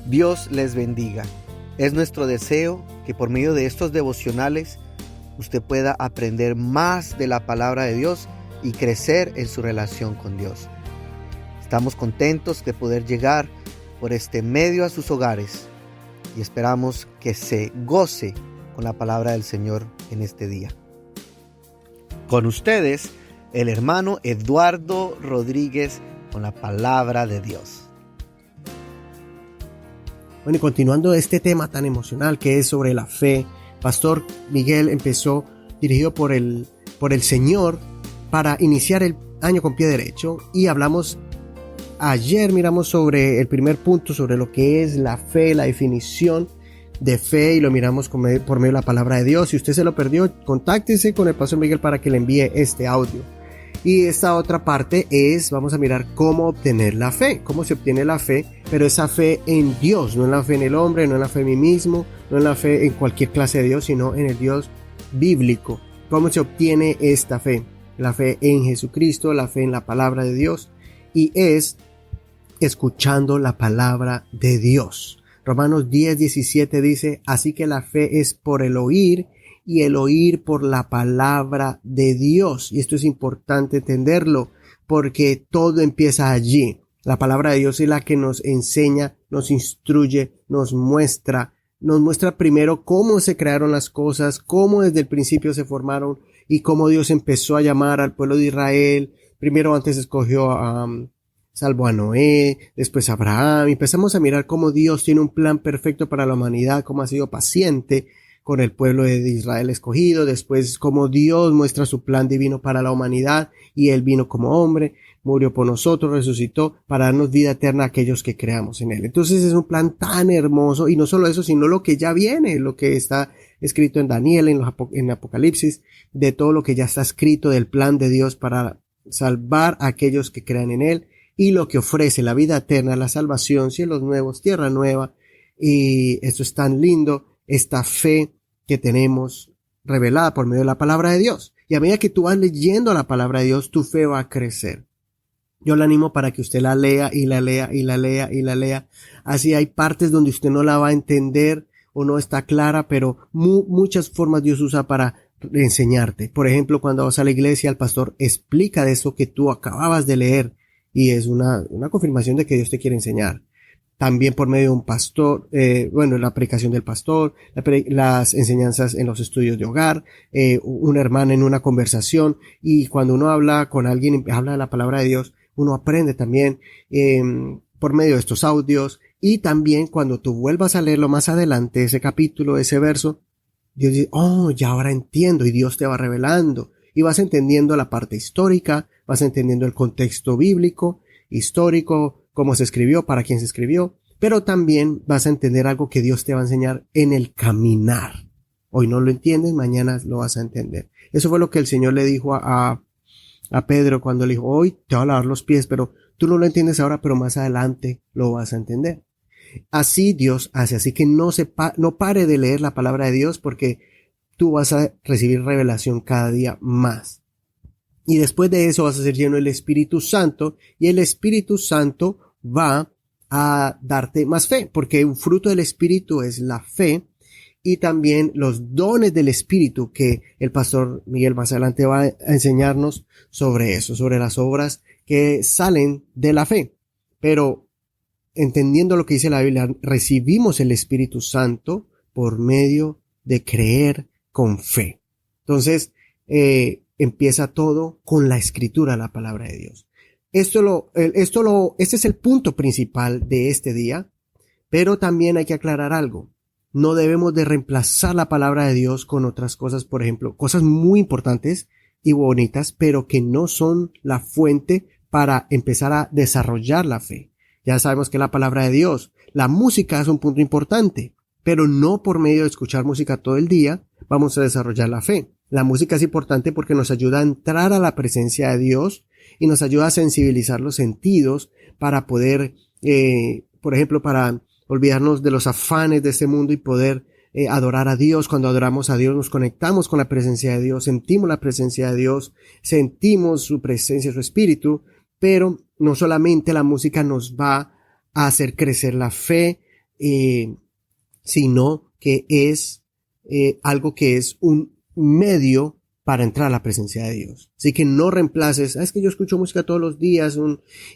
Dios les bendiga. Es nuestro deseo que por medio de estos devocionales usted pueda aprender más de la palabra de Dios y crecer en su relación con Dios. Estamos contentos de poder llegar por este medio a sus hogares y esperamos que se goce con la palabra del Señor en este día. Con ustedes, el hermano Eduardo Rodríguez con la palabra de Dios. Bueno, y continuando este tema tan emocional que es sobre la fe, Pastor Miguel empezó dirigido por el Señor para iniciar el año con pie derecho, y miramos sobre el primer punto, sobre lo que es la fe, la definición de fe, y lo miramos por medio de la palabra de Dios. Si usted se lo perdió, contáctese con el Pastor Miguel para que le envíe este audio. Y esta otra parte vamos a mirar cómo obtener la fe, cómo se obtiene la fe, pero esa fe en Dios, no en la fe en el hombre, no en la fe en mí mismo, no en la fe en cualquier clase de Dios, sino en el Dios bíblico. ¿Cómo se obtiene esta fe? La fe en Jesucristo, la fe en la palabra de Dios, y es escuchando la palabra de Dios. Romanos 10:17 dice: así que la fe es por el oír, y el oír por la palabra de Dios. Y esto es importante entenderlo, porque todo empieza allí. La palabra de Dios es la que nos enseña, nos instruye, nos muestra primero cómo se crearon las cosas, cómo desde el principio se formaron y cómo Dios empezó a llamar al pueblo de Israel. Primero antes escogió salvo a Noé, después a Abraham. Empezamos a mirar cómo Dios tiene un plan perfecto para la humanidad, cómo ha sido paciente con el pueblo de Israel escogido, después cómo Dios muestra su plan divino para la humanidad, y Él vino como hombre, murió por nosotros, resucitó para darnos vida eterna a aquellos que creamos en Él. Entonces es un plan tan hermoso, y no solo eso, sino lo que ya viene, lo que está escrito en Daniel, en Apocalipsis, de todo lo que ya está escrito del plan de Dios para salvar a aquellos que crean en Él, y lo que ofrece la vida eterna, la salvación, cielos nuevos, tierra nueva. Y esto es tan lindo, esta fe que tenemos revelada por medio de la palabra de Dios. Y a medida que tú vas leyendo la palabra de Dios, tu fe va a crecer. Yo le animo para que usted la lea y la lea y la lea y la lea. Así hay partes donde usted no la va a entender o no está clara, pero muchas formas Dios usa para enseñarte. Por ejemplo, cuando vas a la iglesia, el pastor explica de eso que tú acababas de leer, y es una confirmación de que Dios te quiere enseñar. También por medio de un pastor, la predicación del pastor, las enseñanzas en los estudios de hogar, una hermana en una conversación, y cuando uno habla con alguien, habla de la palabra de Dios, uno aprende también por medio de estos audios. Y también cuando tú vuelvas a leerlo más adelante, ese capítulo, ese verso, Dios dice: oh, ya ahora entiendo, y Dios te va revelando, y vas entendiendo la parte histórica, vas entendiendo el contexto bíblico, histórico, cómo se escribió, para quién se escribió, pero también vas a entender algo que Dios te va a enseñar en el caminar. Hoy no lo entiendes, mañana lo vas a entender. Eso fue lo que el Señor le dijo a Pedro cuando le dijo: hoy te voy a lavar los pies, pero tú no lo entiendes ahora, pero más adelante lo vas a entender. Así Dios hace, así que no pare de leer la palabra de Dios, porque tú vas a recibir revelación cada día más. Y después de eso vas a ser lleno del Espíritu Santo, y el Espíritu Santo va a darte más fe, porque un fruto del Espíritu es la fe, y también los dones del Espíritu, que el pastor Miguel más adelante va a enseñarnos sobre eso, sobre las obras que salen de la fe. Pero entendiendo lo que dice la Biblia, recibimos el Espíritu Santo por medio de creer con fe. Entonces, empieza todo con la escritura, la palabra de Dios. Este es el punto principal de este día, pero también hay que aclarar algo. No debemos de reemplazar la palabra de Dios con otras cosas, por ejemplo, cosas muy importantes y bonitas, pero que no son la fuente para empezar a desarrollar la fe. Ya sabemos que la palabra de Dios, la música es un punto importante, pero no por medio de escuchar música todo el día vamos a desarrollar la fe. La música es importante porque nos ayuda a entrar a la presencia de Dios y nos ayuda a sensibilizar los sentidos para poder, por ejemplo, para olvidarnos de los afanes de este mundo y poder adorar a Dios. Cuando adoramos a Dios nos conectamos con la presencia de Dios, sentimos la presencia de Dios, sentimos su presencia, su espíritu, pero no solamente la música nos va a hacer crecer la fe, sino que es algo que es un medio para entrar a la presencia de Dios. Así que no reemplaces, es que yo escucho música todos los días,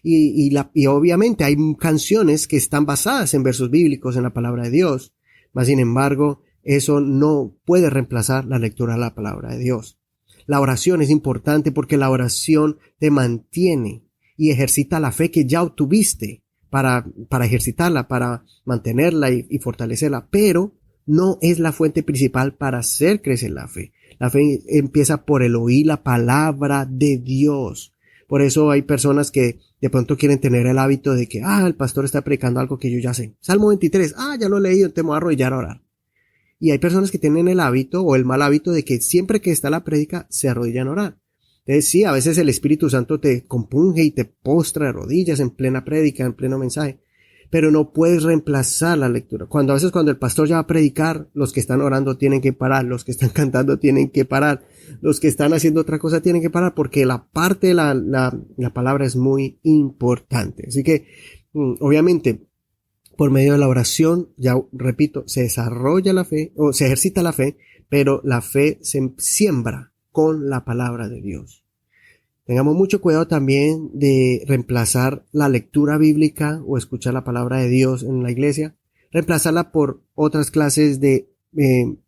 y obviamente hay canciones que están basadas en versos bíblicos, en la palabra de Dios, mas sin embargo, eso no puede reemplazar la lectura de la palabra de Dios. La oración es importante porque la oración te mantiene y ejercita la fe que ya obtuviste para ejercitarla, para mantenerla y fortalecerla, pero no es la fuente principal para hacer crecer la fe. La fe empieza por el oír la palabra de Dios. Por eso hay personas que de pronto quieren tener el hábito de que, el pastor está predicando algo que yo ya sé. Salmo 23, ya lo he leído, te me voy a arrodillar a orar. Y hay personas que tienen el hábito o el mal hábito de que siempre que está la prédica se arrodillan a orar. Entonces sí, a veces el Espíritu Santo te compunge y te postra de rodillas en plena prédica, en pleno mensaje. Pero no puedes reemplazar la lectura. A veces cuando el pastor ya va a predicar, los que están orando tienen que parar, los que están cantando tienen que parar, los que están haciendo otra cosa tienen que parar, porque la parte de la palabra es muy importante. Así que, obviamente, por medio de la oración, ya repito, se desarrolla la fe, o se ejercita la fe, pero la fe se siembra con la palabra de Dios. Tengamos mucho cuidado también de reemplazar la lectura bíblica o escuchar la palabra de Dios en la iglesia, reemplazarla por otras clases de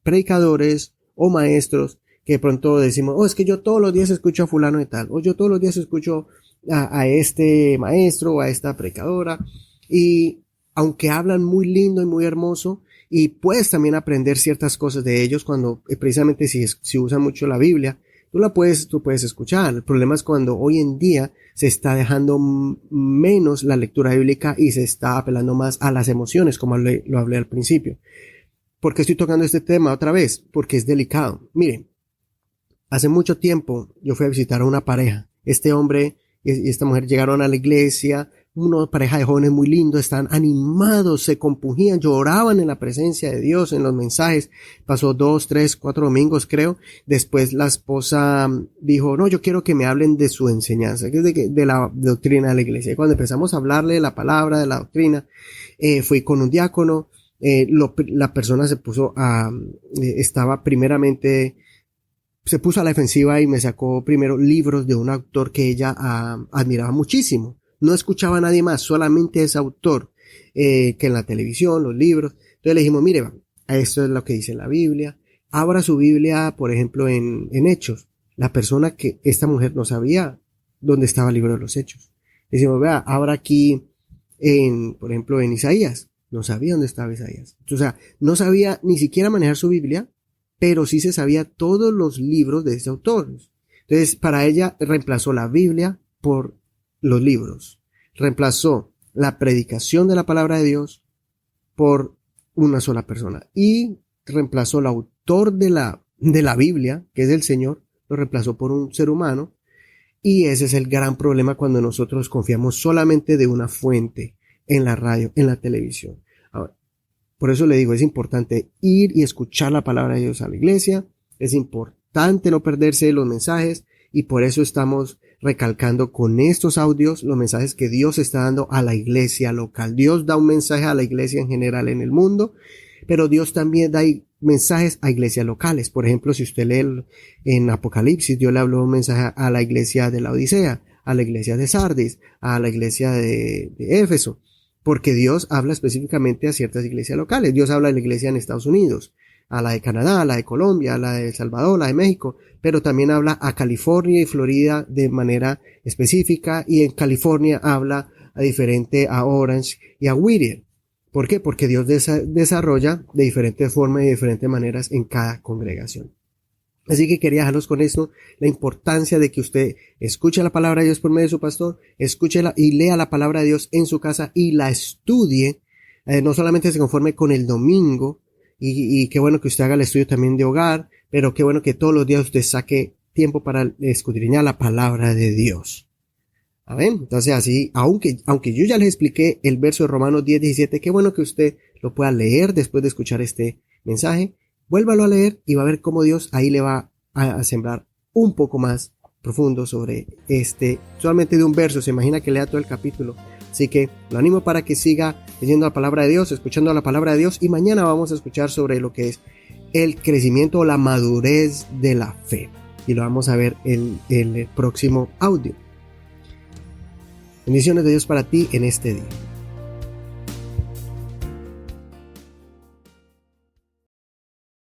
predicadores o maestros que de pronto decimos, es que yo todos los días escucho a fulano de tal, o yo todos los días escucho a este maestro o a esta predicadora, y aunque hablan muy lindo y muy hermoso, y puedes también aprender ciertas cosas de ellos cuando, precisamente si usan mucho la Biblia, tú puedes escuchar. El problema es cuando hoy en día se está dejando menos la lectura bíblica y se está apelando más a las emociones, como lo hablé al principio. ¿Por qué estoy tocando este tema otra vez? Porque es delicado. Miren, hace mucho tiempo yo fui a visitar a una pareja. Este hombre y esta mujer llegaron a la iglesia, una pareja de jóvenes muy lindos, estaban animados, se compungían, lloraban en la presencia de Dios, en los mensajes. Pasó 2, 3, 4 domingos, creo. Después la esposa dijo, no, yo quiero que me hablen de su enseñanza, que es de la doctrina de la iglesia. Y cuando empezamos a hablarle de la palabra, de la doctrina, fui con un diácono. La persona se puso se puso a la defensiva y me sacó primero libros de un autor que ella admiraba muchísimo. No escuchaba a nadie más, solamente ese autor, que en la televisión, los libros. Entonces le dijimos, mire, esto es lo que dice la Biblia. Abra su Biblia, por ejemplo, en Hechos. Esta mujer no sabía dónde estaba el libro de los Hechos. Le decimos, abra aquí, por ejemplo, en Isaías. No sabía dónde estaba Isaías. O sea, no sabía ni siquiera manejar su Biblia, pero sí se sabía todos los libros de ese autor. Entonces, para ella reemplazó la Biblia por los libros. Reemplazó la predicación de la palabra de Dios por una sola persona. Y reemplazó el autor de la Biblia, que es el Señor, lo reemplazó por un ser humano. Y ese es el gran problema cuando nosotros confiamos solamente de una fuente en la radio, en la televisión. Ahora, por eso le digo, es importante ir y escuchar la palabra de Dios a la iglesia. Es importante no perderse los mensajes y por eso estamos recalcando con estos audios los mensajes que Dios está dando a la iglesia local. Dios da un mensaje a la iglesia en general en el mundo, pero Dios también da mensajes a iglesias locales. Por ejemplo, si usted lee en Apocalipsis, Dios le habló un mensaje a la iglesia de la Odisea, a la iglesia de Sardis, a la iglesia de Éfeso, porque Dios habla específicamente a ciertas iglesias locales. Dios habla de la iglesia en Estados Unidos, a la de Canadá, a la de Colombia, a la de El Salvador, a la de México, pero también habla a California y Florida de manera específica, y en California habla a Orange y a Whittier. ¿Por qué? Porque Dios desarrolla de diferentes formas y de diferentes maneras en cada congregación. Así que quería dejarlos con esto, la importancia de que usted escuche la palabra de Dios por medio de su pastor, escúchela y lea la palabra de Dios en su casa y la estudie, no solamente se conforme con el domingo, y qué bueno que usted haga el estudio también de hogar, pero qué bueno que todos los días usted saque tiempo para escudriñar la palabra de Dios. Amén. Entonces así, aunque yo ya les expliqué el verso de Romanos 10:17, qué bueno que usted lo pueda leer después de escuchar este mensaje. Vuélvalo a leer y va a ver cómo Dios ahí le va a sembrar un poco más profundo sobre solamente de un verso. Se imagina que lea todo el capítulo. Así que lo animo para que siga leyendo la palabra de Dios, escuchando la palabra de Dios, y mañana vamos a escuchar sobre lo que es el crecimiento o la madurez de la fe. Y lo vamos a ver en el próximo audio. Bendiciones de Dios para ti en este día.